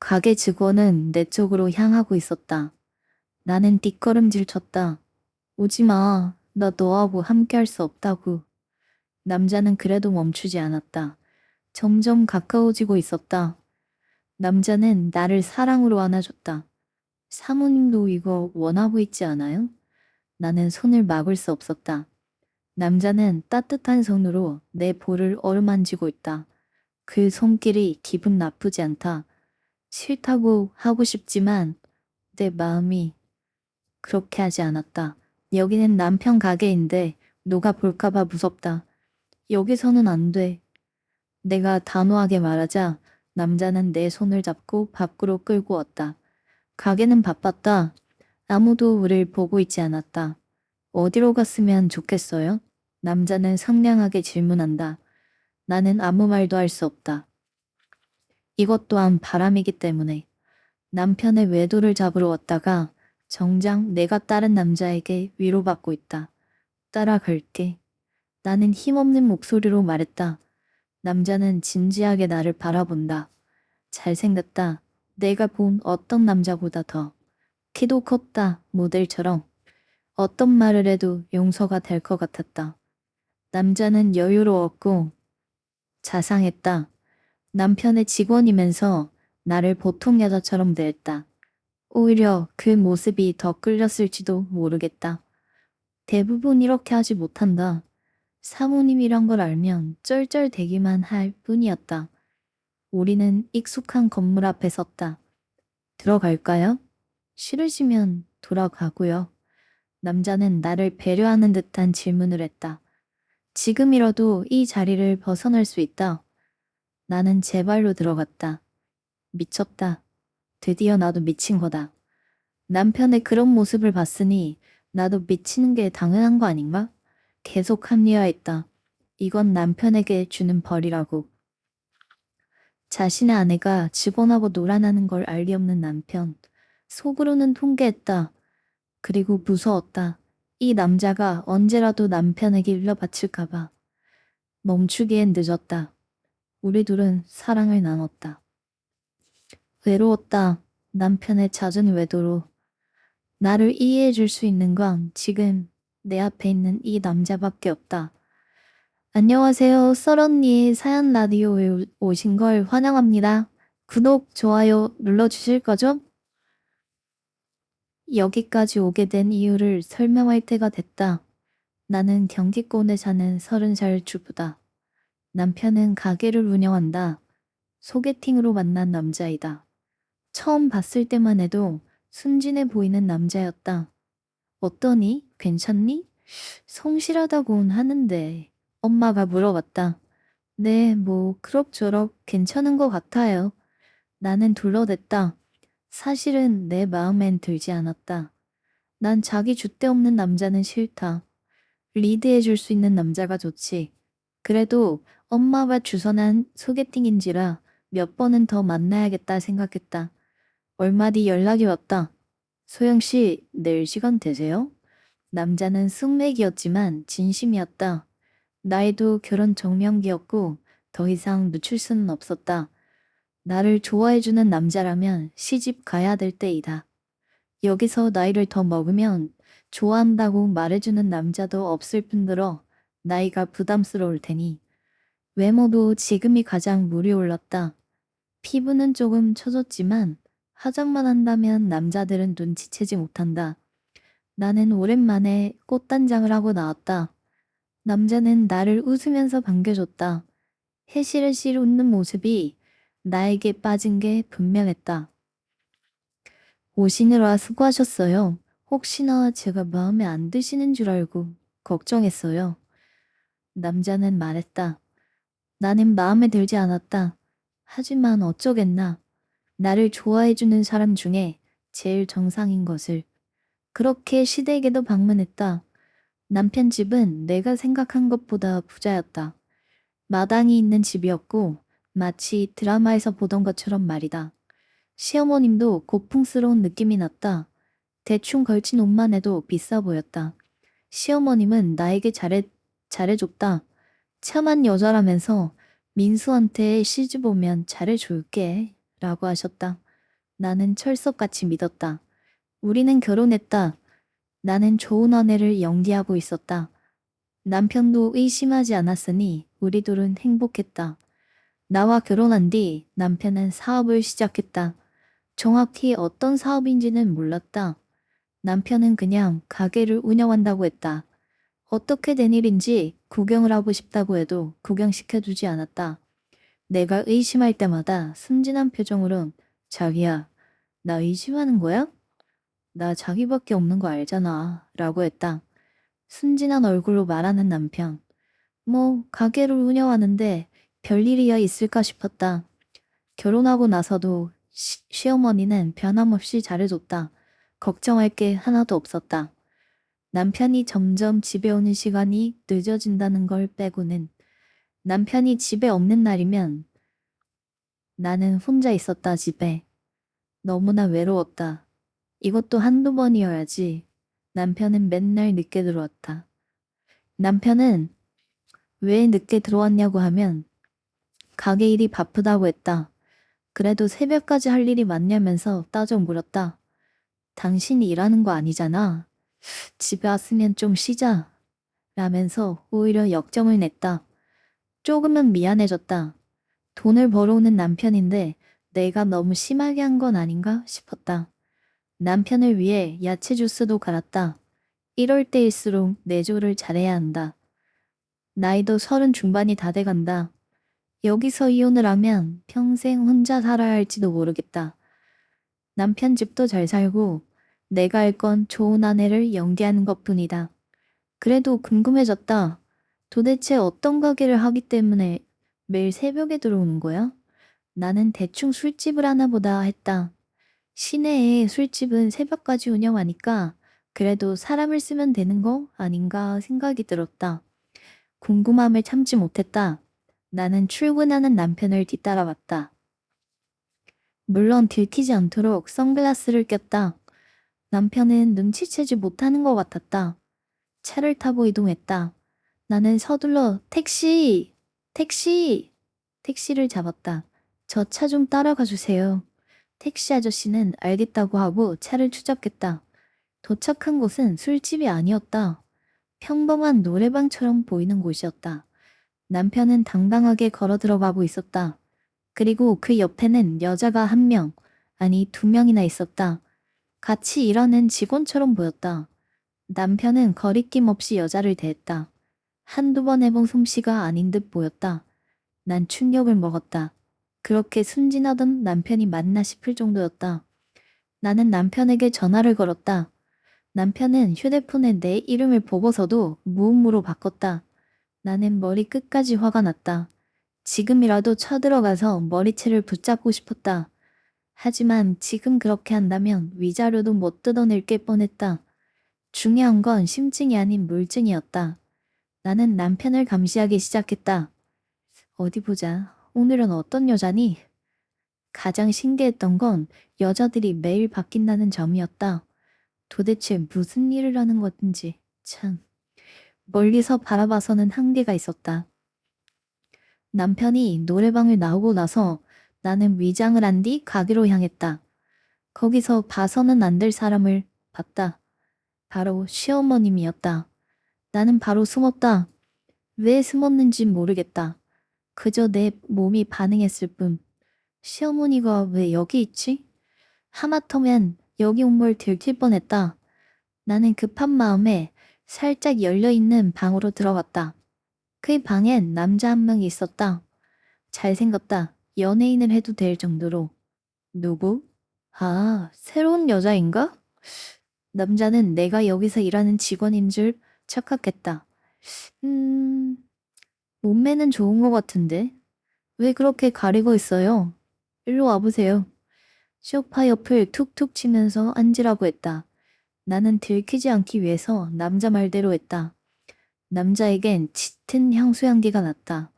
가게 직원은 내 쪽으로 향하고 있었다. 나는 뒷걸음질 쳤다. 오지 마. 나 너하고 함께 할 수 없다고. 남자는 그래도 멈추지 않았다. 점점 가까워지고 있었다. 남자는 나를 사랑으로 안아줬다. 사모님도 이거 원하고 있지 않아요? 나는 손을 막을 수 없었다. 남자는 따뜻한 손으로 내 볼을 어루만지고 있다. 그 손길이 기분 나쁘지 않다. 싫다고 하고 싶지만 내 마음이 그렇게 하지 않았다. 여기는 남편 가게인데 누가 볼까봐 무섭다. 여기서는 안 돼. 내가 단호하게 말하자 남자는 내 손을 잡고 밖으로 끌고 왔다. 가게는 바빴다. 아무도 우릴 보고 있지 않았다. 어디로 갔으면 좋겠어요? 남자는 상냥하게 질문한다. 나는 아무 말도 할 수 없다. 이것 또한 바람이기 때문에. 남편의 외도를 잡으러 왔다가 정작 내가 다른 남자에게 위로받고 있다. 따라갈게. 나는 힘없는 목소리로 말했다. 남자는 진지하게 나를 바라본다. 잘생겼다. 내가 본 어떤 남자보다 더. 키도 컸다. 모델처럼. 어떤 말을 해도 용서가 될 것 같았다. 남자는 여유로웠고 자상했다. 남편의 직원이면서 나를 보통 여자처럼 대했다. 오히려 그 모습이 더 끌렸을지도 모르겠다. 대부분 이렇게 하지 못한다. 사모님이란 걸 알면 쩔쩔대기만 할 뿐이었다. 우리는 익숙한 건물 앞에 섰다. 들어갈까요? 싫으시면 돌아가고요. 남자는 나를 배려하는 듯한 질문을 했다. 지금이라도 이 자리를 벗어날 수 있다. 나는 제 발로 들어갔다. 미쳤다. 드디어 나도 미친 거다. 남편의 그런 모습을 봤으니 나도 미치는 게 당연한 거 아닌가? 계속 합리화했다. 이건 남편에게 주는 벌이라고. 자신의 아내가 직원하고 놀아나는 걸 알 리 없는 남편. 속으로는 통쾌했다. 그리고 무서웠다. 이 남자가 언제라도 남편에게 일러바칠까봐. 멈추기엔 늦었다. 우리 둘은 사랑을 나눴다. 외로웠다. 남편의 잦은 외도로. 나를 이해해 줄 수 있는 건 지금 내 앞에 있는 이 남자밖에 없다. 안녕하세요. 썰언니의 사연 라디오에 오신 걸 환영합니다. 구독, 좋아요 눌러주실 거죠? 여기까지 오게 된 이유를 설명할 때가 됐다. 나는 경기권에 사는 30살 주부다. 남편은 가게를 운영한다. 소개팅으로 만난 남자이다. 처음 봤을 때만 해도 순진해 보이는 남자였다. 어떠니? 괜찮니? 성실하다고는 하는데 엄마가 물어봤다. 네, 뭐 그럭저럭 괜찮은 것 같아요. 나는 둘러댔다. 사실은 내 마음엔 들지 않았다. 난 자기 줏대 없는 남자는 싫다. 리드해줄 수 있는 남자가 좋지. 그래도 엄마가 주선한 소개팅인지라 몇 번은 더 만나야겠다 생각했다. 얼마 뒤 연락이 왔다. 소영 씨, 내일 시간 되세요? 남자는 숙맥이었지만 진심이었다. 나이도 결혼 정년기였고 더 이상 늦출 수는 없었다. 나를 좋아해주는 남자라면 시집 가야 될 때이다. 여기서 나이를 더 먹으면 좋아한다고 말해주는 남자도 없을 뿐더러 나이가 부담스러울 테니 외모도 지금이 가장 물이 올랐다. 피부는 조금 처졌지만 화장만 한다면 남자들은 눈치채지 못한다. 나는 오랜만에 꽃단장을 하고 나왔다. 남자는 나를 웃으면서 반겨줬다. 해시레시 웃는 모습이 나에게 빠진 게 분명했다. 오시느라 수고하셨어요. 혹시나 제가 마음에 안 드시는 줄 알고 걱정했어요. 남자는 말했다. 나는 마음에 들지 않았다. 하지만 어쩌겠나. 나를 좋아해주는 사람 중에 제일 정상인 것을. 그렇게 시댁에도 방문했다. 남편 집은 내가 생각한 것보다 부자였다. 마당이 있는 집이었고 마치 드라마에서 보던 것처럼 말이다. 시어머님도 고풍스러운 느낌이 났다. 대충 걸친 옷만 해도 비싸 보였다. 시어머님은 나에게 잘해줬다. 참한 여자라면서 민수한테 시집 오면 잘해줄게 라고 하셨다. 나는 철석같이 믿었다. 우리는 결혼했다. 나는 좋은 아내를 연기하고 있었다. 남편도 의심하지 않았으니 우리 둘은 행복했다. 나와 결혼한 뒤 남편은 사업을 시작했다. 정확히 어떤 사업인지는 몰랐다. 남편은 그냥 가게를 운영한다고 했다. 어떻게 된 일인지 구경을 하고 싶다고 해도 구경시켜주지 않았다. 내가 의심할 때마다 순진한 표정으로 자기야, 나 의심하는 거야? 나 자기밖에 없는 거 알잖아. 라고 했다. 순진한 얼굴로 말하는 남편. 뭐 가게를 운영하는데 별일이야 있을까 싶었다. 결혼하고 나서도 시어머니는 변함없이 잘해줬다. 걱정할 게 하나도 없었다. 남편이 점점 집에 오는 시간이 늦어진다는 걸 빼고는 남편이 집에 없는 날이면 나는 혼자 있었다 집에. 너무나 외로웠다. 이것도 한두 번이어야지. 남편은 맨날 늦게 들어왔다. 남편은 왜 늦게 들어왔냐고 하면 가게 일이 바쁘다고 했다. 그래도 새벽까지 할 일이 많냐면서 따져 물었다. 당신이 일하는 거 아니잖아. 집에 왔으면 좀 쉬자. 라면서 오히려 역정을 냈다. 조금은 미안해졌다. 돈을 벌어오는 남편인데 내가 너무 심하게 한 건 아닌가 싶었다. 남편을 위해 야채 주스도 갈았다. 이럴 때일수록 내조를 잘해야 한다. 나이도 30 중반이 다 돼간다. 여기서 이혼을 하면 평생 혼자 살아야 할지도 모르겠다. 남편 집도 잘 살고 내가 할 건 좋은 아내를 연기하는 것뿐이다. 그래도 궁금해졌다. 도대체 어떤 가게를 하기 때문에 매일 새벽에 들어오는 거야? 나는 대충 술집을 하나 보다 했다. 시내에 술집은 새벽까지 운영하니까 그래도 사람을 쓰면 되는 거 아닌가 생각이 들었다. 궁금함을 참지 못했다. 나는 출근하는 남편을 뒤따라왔다. 물론 들키지 않도록 선글라스를 꼈다. 남편은 눈치채지 못하는 것 같았다. 차를 타고 이동했다. 나는 서둘러 택시! 택시! 택시를 잡았다. 저 차 좀 따라가 주세요. 택시 아저씨는 알겠다고 하고 차를 추적했다. 도착한 곳은 술집이 아니었다. 평범한 노래방처럼 보이는 곳이었다. 남편은 당당하게 걸어 들어가고 있었다. 그리고 그 옆에는 여자가 한 명, 아니 2명이나 있었다. 같이 일하는 직원처럼 보였다. 남편은 거리낌 없이 여자를 대했다. 한두 번 해본 솜씨가 아닌 듯 보였다. 난 충격을 먹었다. 그렇게 순진하던 남편이 맞나 싶을 정도였다. 나는 남편에게 전화를 걸었다. 남편은 휴대폰에 내 이름을 보고서도 무음으로 바꿨다. 나는 머리 끝까지 화가 났다. 지금이라도 쳐들어가서 머리채를 붙잡고 싶었다. 하지만 지금 그렇게 한다면 위자료도 못 뜯어낼 게 뻔했다. 중요한 건 심증이 아닌 물증이었다. 나는 남편을 감시하기 시작했다. 어디 보자. 오늘은 어떤 여자니? 가장 신기했던 건 여자들이 매일 바뀐다는 점이었다. 도대체 무슨 일을 하는 건지 참. 멀리서 바라봐서는 한계가 있었다. 남편이 노래방을 나오고 나서 나는 위장을 한 뒤 가게로 향했다. 거기서 봐서는 안 될 사람을 봤다. 바로 시어머님이었다. 나는 바로 숨었다. 왜 숨었는지 모르겠다. 그저 내 몸이 반응했을 뿐. 시어머니가 왜 여기 있지? 하마터면 여기 온 걸 들킬 뻔했다. 나는 급한 마음에 살짝 열려있는 방으로 들어갔다. 그 방엔 남자 한 명이 있었다. 잘생겼다. 연예인을 해도 될 정도로. 누구? 아, 새로운 여자인가? 남자는 내가 여기서 일하는 직원인 줄 착각했다. 음, 몸매는 좋은 것 같은데. 왜 그렇게 가리고 있어요? 일로 와보세요. 소파 옆을 툭툭 치면서 앉으라고 했다. 나는 들키지 않기 위해서 남자 말대로 했다. 남자에겐 짙은 향수 향기가 났다.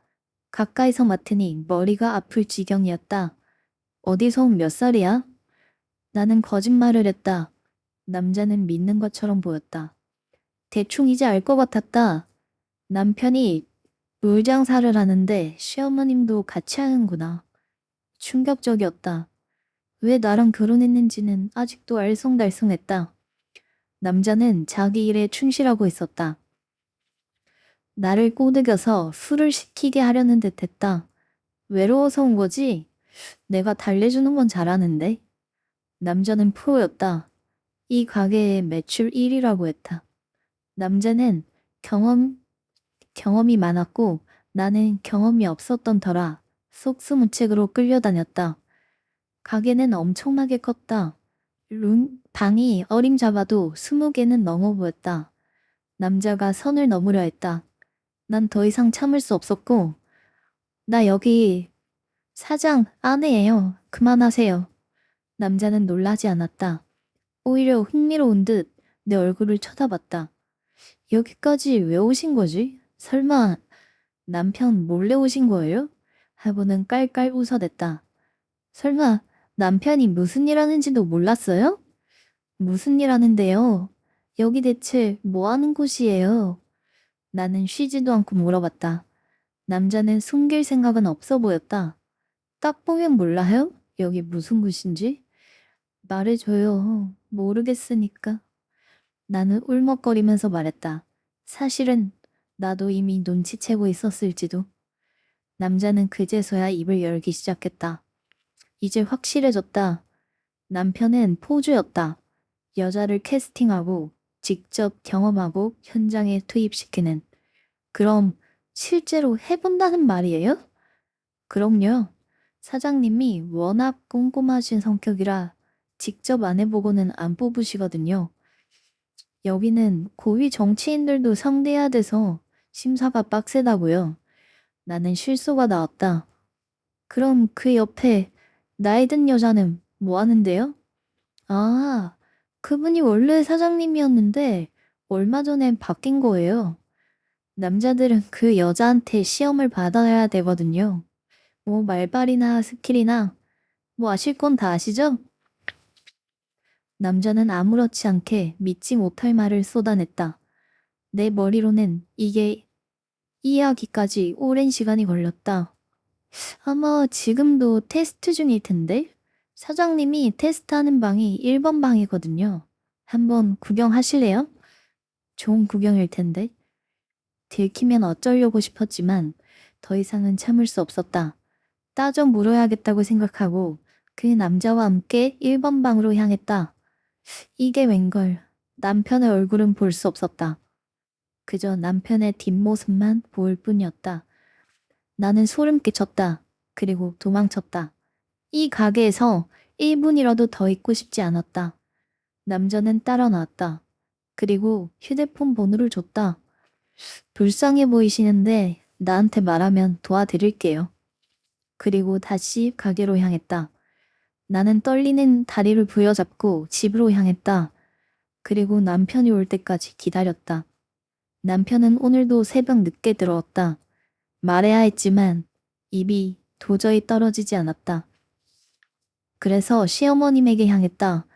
가까이서 맡으니 머리가 아플 지경이었다. 어디서 온 몇 살이야? 나는 거짓말을 했다. 남자는 믿는 것처럼 보였다. 대충 이제 알 것 같았다. 남편이 물장사를 하는데 시어머님도 같이 하는구나. 충격적이었다. 왜 나랑 결혼했는지는 아직도 알쏭달쏭했다. 남자는 자기 일에 충실하고 있었다. 나를 꼬드겨서 술을 시키게 하려는 듯 했다. 외로워서 온 거지? 내가 달래주는 건 잘하는데. 남자는 프로였다. 이 가게의 매출 1위라고 했다. 남자는 경험이 많았고 나는 경험이 없었던 터라 속수무책으로 끌려다녔다. 가게는 엄청나게 컸다. 방이 어림잡아도 20개는 넘어 보였다. 남자가 선을 넘으려 했다. 난 더 이상 참을 수 없었고, 나 여기 사장 아내예요. 그만하세요. 남자는 놀라지 않았다. 오히려 흥미로운 듯 내 얼굴을 쳐다봤다. 여기까지 왜 오신 거지? 설마 남편 몰래 오신 거예요? 하고는 깔깔 웃어댔다. 설마 남편이 무슨 일 하는지도 몰랐어요? 무슨 일 하는데요? 여기 대체 뭐 하는 곳이에요? 나는 쉬지도 않고 물어봤다. 남자는 숨길 생각은 없어 보였다. 딱 보면 몰라요? 여기 무슨 곳인지? 말해줘요. 모르겠으니까. 나는 울먹거리면서 말했다. 사실은 나도 이미 눈치채고 있었을지도. 남자는 그제서야 입을 열기 시작했다. 이제 확실해졌다. 남편은 포주였다. 여자를 캐스팅하고 직접 경험하고 현장에 투입시키는. 그럼 실제로 해본다는 말이에요? 그럼요. 사장님이 워낙 꼼꼼하신 성격이라 직접 안 해보고는 안 뽑으시거든요. 여기는 고위 정치인들도 상대해야 돼서 심사가 빡세다고요. 나는 실소가 나왔다. 그럼 그 옆에 나이 든 여자는 뭐 하는데요? 아, 그분이 원래 사장님이었는데 얼마 전에 바뀐 거예요. 남자들은 그 여자한테 시험을 받아야 되거든요. 뭐 말발이나 스킬이나 뭐 아실 건 다 아시죠? 남자는 아무렇지 않게 믿지 못할 말을 쏟아냈다. 내 머리로는 이게 이해하기까지 오랜 시간이 걸렸다. 아마 지금도 테스트 중일 텐데? 사장님이 테스트하는 방이 1번 방이거든요. 한번 구경하실래요? 좋은 구경일 텐데. 들키면 어쩌려고 싶었지만 더 이상은 참을 수 없었다. 따져 물어야겠다고 생각하고 그 남자와 함께 1번 방으로 향했다. 이게 웬걸. 남편의 얼굴은 볼 수 없었다. 그저 남편의 뒷모습만 보일 뿐이었다. 나는 소름 끼쳤다. 그리고 도망쳤다. 이 가게에서 1분이라도 더 있고 싶지 않았다. 남자는 따라 나왔다. 그리고 휴대폰 번호를 줬다. 불쌍해 보이시는데 나한테 말하면 도와드릴게요. 그리고 다시 가게로 향했다. 나는 떨리는 다리를 부여잡고 집으로 향했다. 그리고 남편이 올 때까지 기다렸다. 남편은 오늘도 새벽 늦게 들어왔다. 말해야 했지만 입이 도저히 떨어지지 않았다. 그래서 시어머님에게 향했다.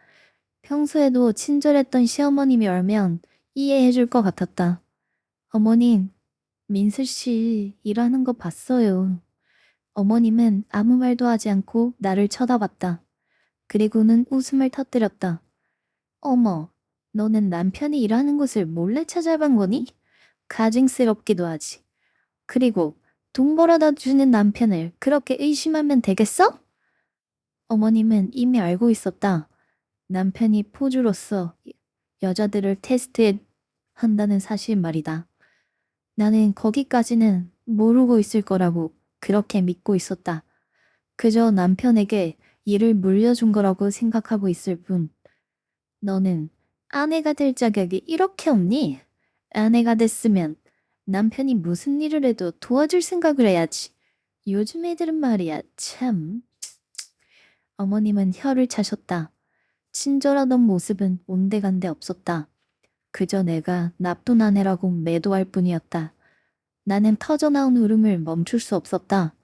평소에도 친절했던 시어머님이 얼면 이해해 줄 것 같았다. 어머님, 민슬 씨 일하는 거 봤어요. 어머님은 아무 말도 하지 않고 나를 쳐다봤다. 그리고는 웃음을 터뜨렸다. 어머, 너는 남편이 일하는 곳을 몰래 찾아간 거니? 가증스럽기도 하지. 그리고 돈 벌어다 주는 남편을 그렇게 의심하면 되겠어? 어머님은 이미 알고 있었다. 남편이 포주로서 여자들을 테스트해 한다는 사실 말이다. 나는 거기까지는 모르고 있을 거라고 그렇게 믿고 있었다. 그저 남편에게 일을 물려준 거라고 생각하고 있을 뿐. 너는 아내가 될 자격이 이렇게 없니? 아내가 됐으면 남편이 무슨 일을 해도 도와줄 생각을 해야지. 요즘 애들은 말이야, 참. 어머님은 혀를 차셨다. 친절하던 모습은 온데간데 없었다. 그저 내가 나쁜 아내라고 매도할 뿐이었다. 나는 터져나온 울음을 멈출 수 없었다.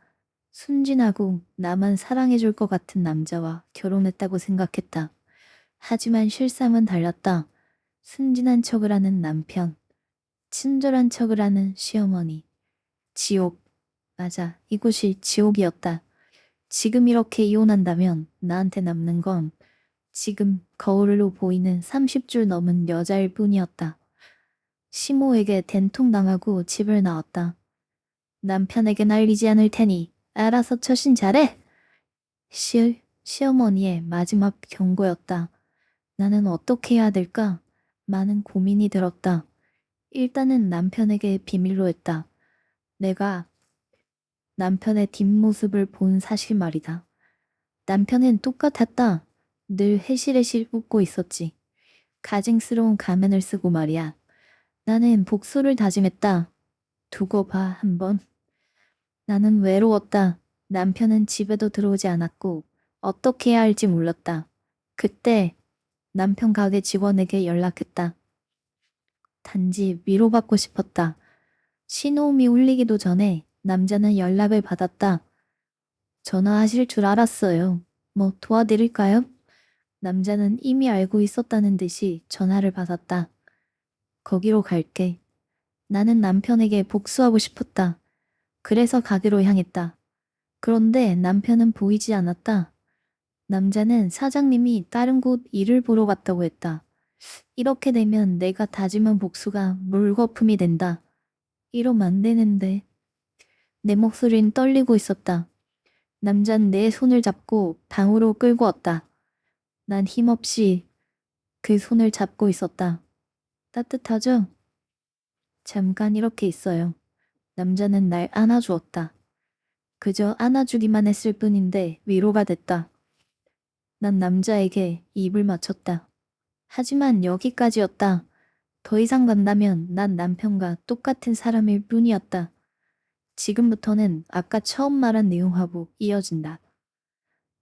순진하고 나만 사랑해줄 것 같은 남자와 결혼했다고 생각했다. 하지만 실상은 달랐다. 순진한 척을 하는 남편, 친절한 척을 하는 시어머니. 지옥. 맞아, 이곳이 지옥이었다. 지금 이렇게 이혼한다면 나한테 남는 건 지금 거울로 보이는 30줄 넘은 여자일 뿐이었다. 시모에게 된통당하고 집을 나왔다. 남편에게 날리지 않을 테니 알아서 처신 잘해. 시어머니의 마지막 경고였다. 나는 어떻게 해야 될까? 많은 고민이 들었다. 일단은 남편에게 비밀로 했다. 내가 남편의 뒷모습을 본 사실 말이다. 남편은 똑같았다. 늘 해실해실 웃고 있었지. 가증스러운 가면을 쓰고 말이야. 나는 복수를 다짐했다. 두고 봐, 한번. 나는 외로웠다. 남편은 집에도 들어오지 않았고 어떻게 해야 할지 몰랐다. 그때 남편 가게 직원에게 연락했다. 단지 위로받고 싶었다. 신호음이 울리기도 전에 남자는 연락을 받았다. 전화하실 줄 알았어요. 뭐 도와드릴까요? 남자는 이미 알고 있었다는 듯이 전화를 받았다. 거기로 갈게. 나는 남편에게 복수하고 싶었다. 그래서 가게로 향했다. 그런데 남편은 보이지 않았다. 남자는 사장님이 다른 곳 일을 보러 갔다고 했다. 이렇게 되면 내가 다짐한 복수가 물거품이 된다. 이러면 안 되는데. 내 목소리는 떨리고 있었다. 남자는 내 손을 잡고 방으로 끌고 왔다. 난 힘없이 그 손을 잡고 있었다. 따뜻하죠? 잠깐 이렇게 있어요. 남자는 날 안아주었다. 그저 안아주기만 했을 뿐인데 위로가 됐다. 난 남자에게 입을 맞췄다. 하지만 여기까지였다. 더 이상 간다면 난 남편과 똑같은 사람일 뿐이었다. 지금부터는 아까 처음 말한 내용하고 이어진다.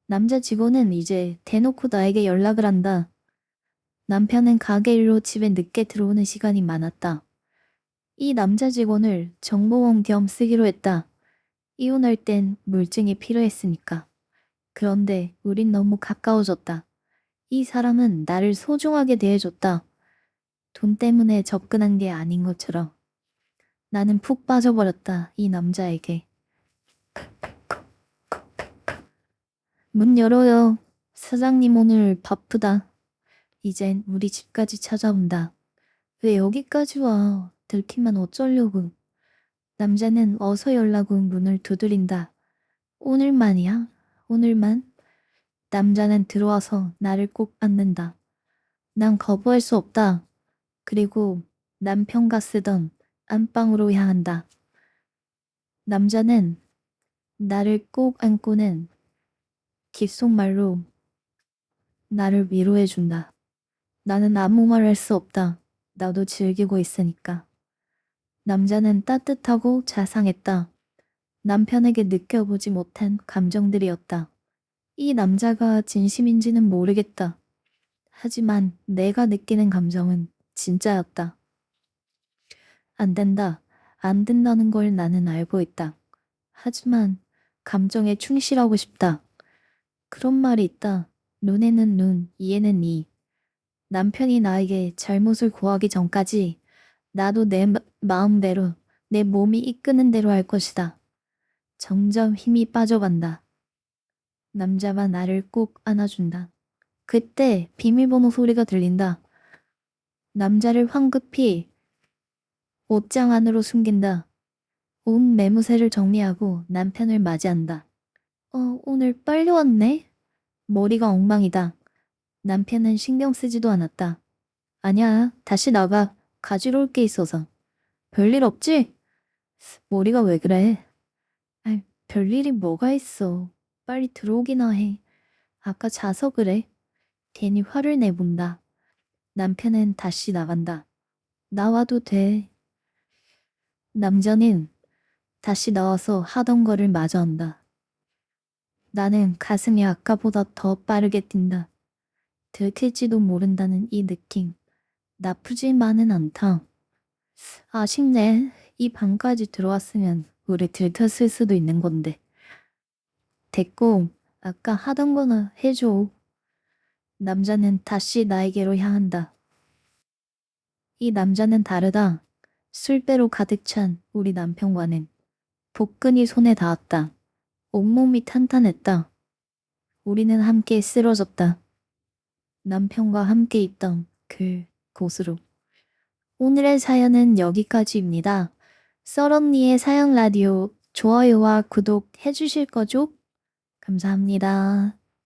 남자 직원은 이제 대놓고 나에게 연락을 한다. 남편은 가게 일로 집에 늦게 들어오는 시간이 많았다. 이 남자 직원을 정보원 겸 쓰기로 했다. 이혼할 땐 물증이 필요했으니까. 그런데 우린 너무 가까워졌다. 이 사람은 나를 소중하게 대해줬다. 돈 때문에 접근한 게 아닌 것처럼. 나는 푹 빠져버렸다, 이 남자에게. 문 열어요. 사장님 오늘 바쁘다. 이젠 우리 집까지 찾아온다. 왜 여기까지 와? 들키면 어쩌려고. 남자는 어서 열라고 문을 두드린다. 오늘만이야? 오늘만? 남자는 들어와서 나를 꼭 안는다. 난 거부할 수 없다. 그리고 남편과 쓰던 안방으로 향한다. 남자는 나를 꼭 안고는 귓속말로 나를 위로해준다. 나는 아무 말 할 수 없다. 나도 즐기고 있으니까. 남자는 따뜻하고 자상했다. 남편에게 느껴보지 못한 감정들이었다. 이 남자가 진심인지는 모르겠다. 하지만 내가 느끼는 감정은 진짜였다. 안 된다. 안 된다는 걸 나는 알고 있다. 하지만 감정에 충실하고 싶다. 그런 말이 있다. 눈에는 눈, 이에는 이. 남편이 나에게 잘못을 고하기 전까지 나도 내 마음대로, 내 몸이 이끄는 대로 할 것이다. 점점 힘이 빠져간다. 남자가 나를 꼭 안아준다. 그때 비밀번호 소리가 들린다. 남자를 황급히 옷장 안으로 숨긴다. 온 매무새를 정리하고 남편을 맞이한다. 오늘 빨리 왔네? 머리가 엉망이다. 남편은 신경 쓰지도 않았다. 아니야, 다시 나가. 가지러 올 게 있어서. 별일 없지? 머리가 왜 그래? 아이, 별일이 뭐가 있어. 빨리 들어오기나 해. 아까 자서 그래. 괜히 화를 내본다. 남편은 다시 나간다. 나와도 돼. 남자는 다시 나와서 하던 거를 마저 한다. 나는 가슴이 아까보다 더 빠르게 뛴다. 들킬지도 모른다는 이 느낌. 나쁘지만은 않다. 아쉽네. 이 방까지 들어왔으면 우리 들켰을 수도 있는 건데. 됐고, 아까 하던 거나 해줘. 남자는 다시 나에게로 향한다. 이 남자는 다르다. 술배로 가득 찬 우리 남편과는 복근이 손에 닿았다. 온몸이 탄탄했다. 우리는 함께 쓰러졌다. 남편과 함께 있던 그 곳으로. 오늘의 사연은 여기까지입니다. 썰언니의 사연 라디오 좋아요와 구독 해주실 거죠? 감사합니다.